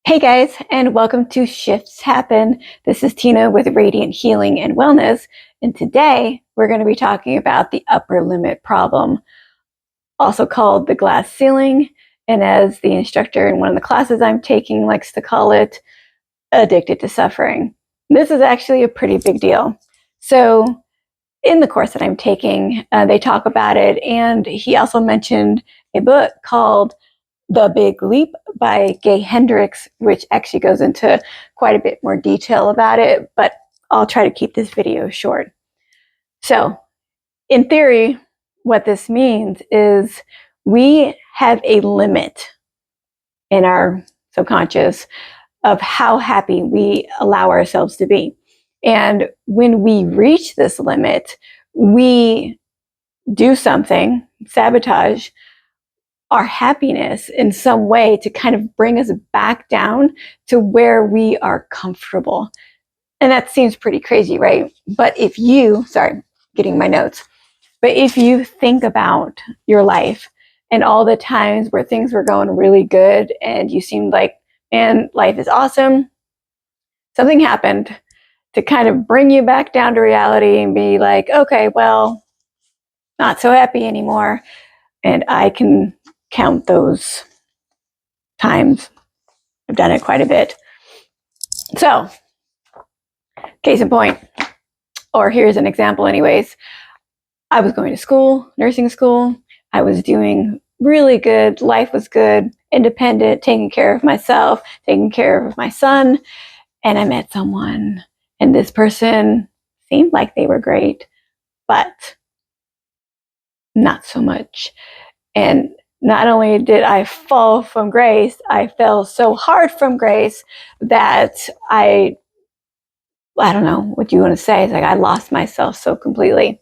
Hey guys, and welcome to Shifts Happen. This is Tina with Radiant Healing and Wellness, and today we're going to be talking about the upper limit problem, also called the glass ceiling, and as the instructor in one of the classes I'm taking likes to call it, addicted to suffering. This is actually a pretty big deal. So in the course that I'm taking, they talk about it, and he also mentioned a book called The Big Leap by Gay Hendrix, which actually goes into quite a bit more detail about it, but I'll try to keep this video short. So, in theory, what this means is we have a limit in our subconscious of how happy we allow ourselves to be. And when we reach this limit, we do something, sabotage our happiness in some way to kind of bring us back down to where we are comfortable. And that seems pretty crazy, right? But if you, getting my notes, but if you think about your life and all the times where things were going really good and you seemed like, man, life is awesome, something happened to kind of bring you back down to reality and be like, okay, well, not so happy anymore. And I can count those times. I've done it quite a bit. So, case in point, or here's an example anyways. I was going to school, nursing school. I was doing really good. Life was good, independent, taking care of myself, taking care of my son. And I met someone, and this person seemed like they were great, but not so much. And not only did I fall from grace, I fell so hard from grace that I don't know what you want to say. It's like I lost myself so completely.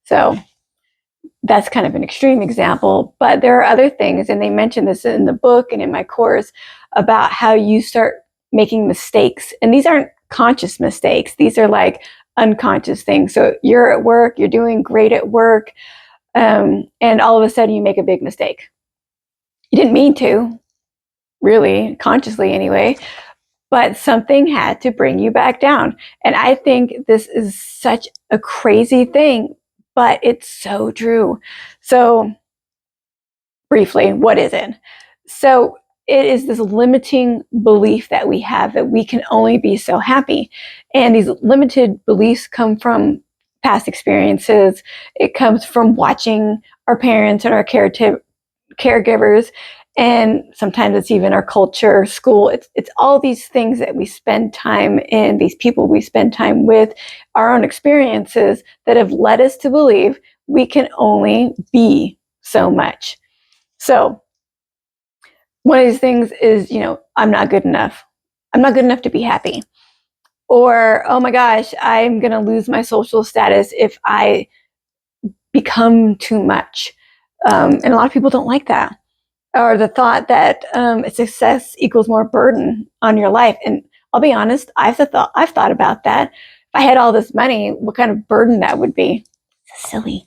So that's kind of an extreme example, but there are other things, and they mention this in the book and in my course about how you start making mistakes. And these aren't conscious mistakes. These are like unconscious things. So you're at work, you're doing great at work, and all of a sudden you make a big mistake. You didn't mean to, really, consciously anyway, but something had to bring you back down. And I think this is such a crazy thing, but it's so true. So briefly, what is it? So it is this limiting belief that we have that we can only be so happy. And these limited beliefs come from past experiences. It comes from watching our parents and our caregivers, and sometimes it's even our culture, school. It's all these things that we spend time in, these people we spend time with, our own experiences that have led us to believe we can only be so much. So one of these things is, I'm not good enough. I'm not good enough to be happy. Or, oh my gosh, I'm going to lose my social status if I become too much. And a lot of people don't like that. Or the thought that success equals more burden on your life. And I'll be honest, I've thought about that. If I had all this money, what kind of burden that would be? Silly.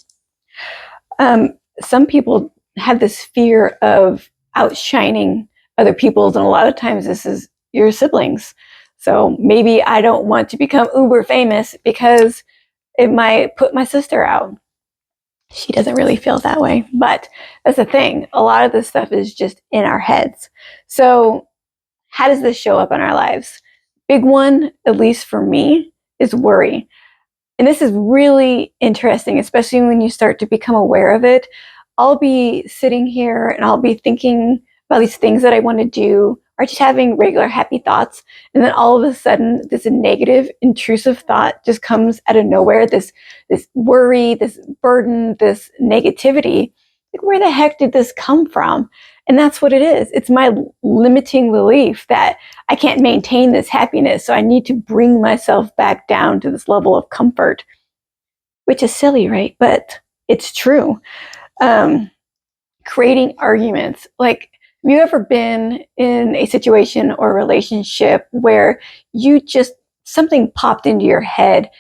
Some people have this fear of outshining other people's, and a lot of times this is your siblings. So maybe I don't want to become uber famous because it might put my sister out. She doesn't really feel that way, but that's the thing. A lot of this stuff is just in our heads. So how does this show up in our lives? Big one, at least for me, is worry. And this is really interesting, especially when you start to become aware of it. I'll be sitting here and I'll be thinking about these things that I want to do, or just having regular happy thoughts. And then all of a sudden, this negative, intrusive thought just comes out of nowhere. This worry, this burden, this negativity. Like, where the heck did this come from? And that's what it is. It's my limiting belief that I can't maintain this happiness. So I need to bring myself back down to this level of comfort, which is silly, right? But it's true. Creating arguments. Like, have you ever been in a situation or relationship where something popped into your head,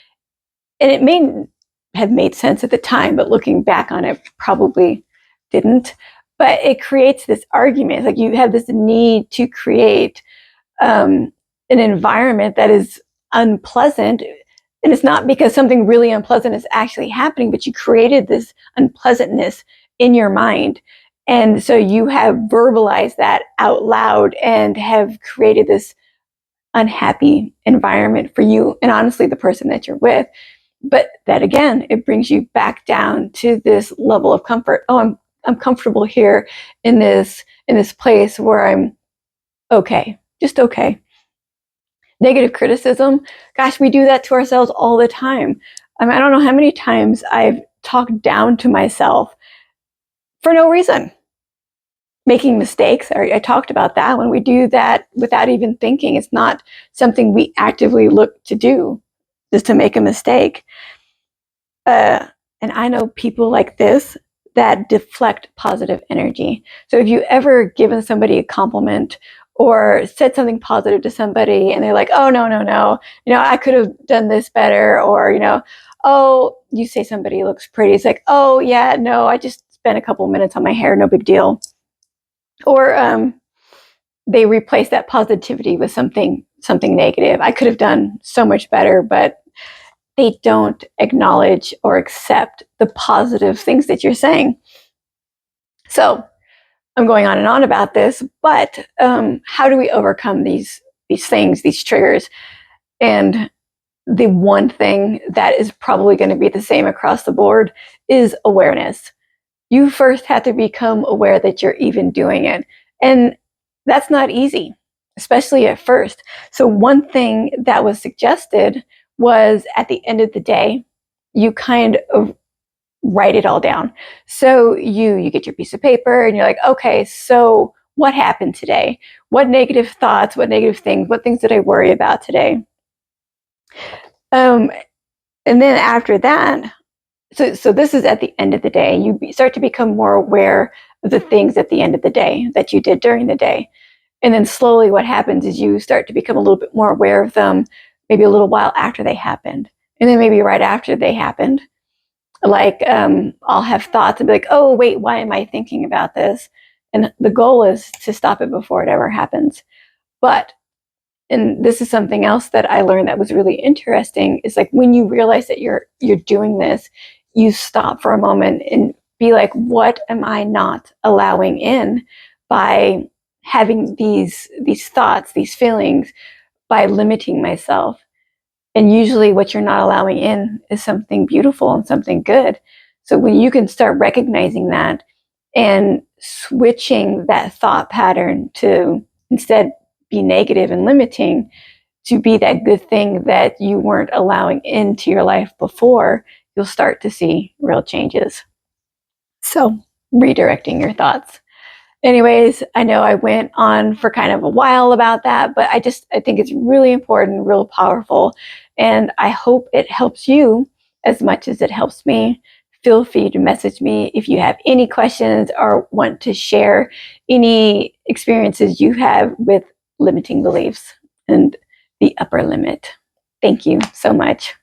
and it may have made sense at the time, but looking back on it, probably didn't. But it creates this argument. Like, you have this need to create an environment that is unpleasant. And it's not because something really unpleasant is actually happening, but you created this unpleasantness in your mind. And so you have verbalized that out loud and have created this unhappy environment for you and honestly the person that you're with. But that again, it brings you back down to this level of comfort. Oh, I'm comfortable here in this place where I'm okay, just okay. Negative criticism, gosh, we do that to ourselves all the time. I mean, I don't know how many times I've talked down to myself for no reason. Making mistakes, I talked about that. When we do that without even thinking, it's not something we actively look to do, just to make a mistake. And I know people like this that deflect positive energy. So if you ever given somebody a compliment or said something positive to somebody and they're like, oh, no, I could have done this better. Or, oh, you say somebody looks pretty. It's like, oh, yeah, no, I just spent a couple minutes on my hair. No big deal. Or they replace that positivity with something negative. I could have done so much better, but they don't acknowledge or accept the positive things that you're saying. So I'm going on and on about this, but how do we overcome these things, these triggers? And the one thing that is probably going to be the same across the board is awareness. You first have to become aware that you're even doing it. And that's not easy, especially at first. So one thing that was suggested was at the end of the day, you kind of write it all down. So you get your piece of paper and you're like, okay, so what happened today? What negative thoughts, what negative things, what things did I worry about today? And then after that, so this is at the end of the day. You start to become more aware of the things at the end of the day that you did during the day. And then slowly what happens is you start to become a little bit more aware of them, maybe a little while after they happened. And then maybe right after they happened, like I'll have thoughts and be like, oh, wait, why am I thinking about this? And the goal is to stop it before it ever happens. But and this is something else that I learned that was really interesting, is like when you realize that you're doing this, you stop for a moment and be like, what am I not allowing in by having these thoughts, these feelings, by limiting myself? And usually what you're not allowing in is something beautiful and something good. So when you can start recognizing that and switching that thought pattern to instead be negative and limiting, to be that good thing that you weren't allowing into your life before, you'll start to see real changes. So redirecting your thoughts. Anyways, I know I went on for kind of a while about that, but I think it's really important, real powerful. And I hope it helps you as much as it helps me. Feel free to message me if you have any questions or want to share any experiences you have with limiting beliefs and the upper limit. Thank you so much.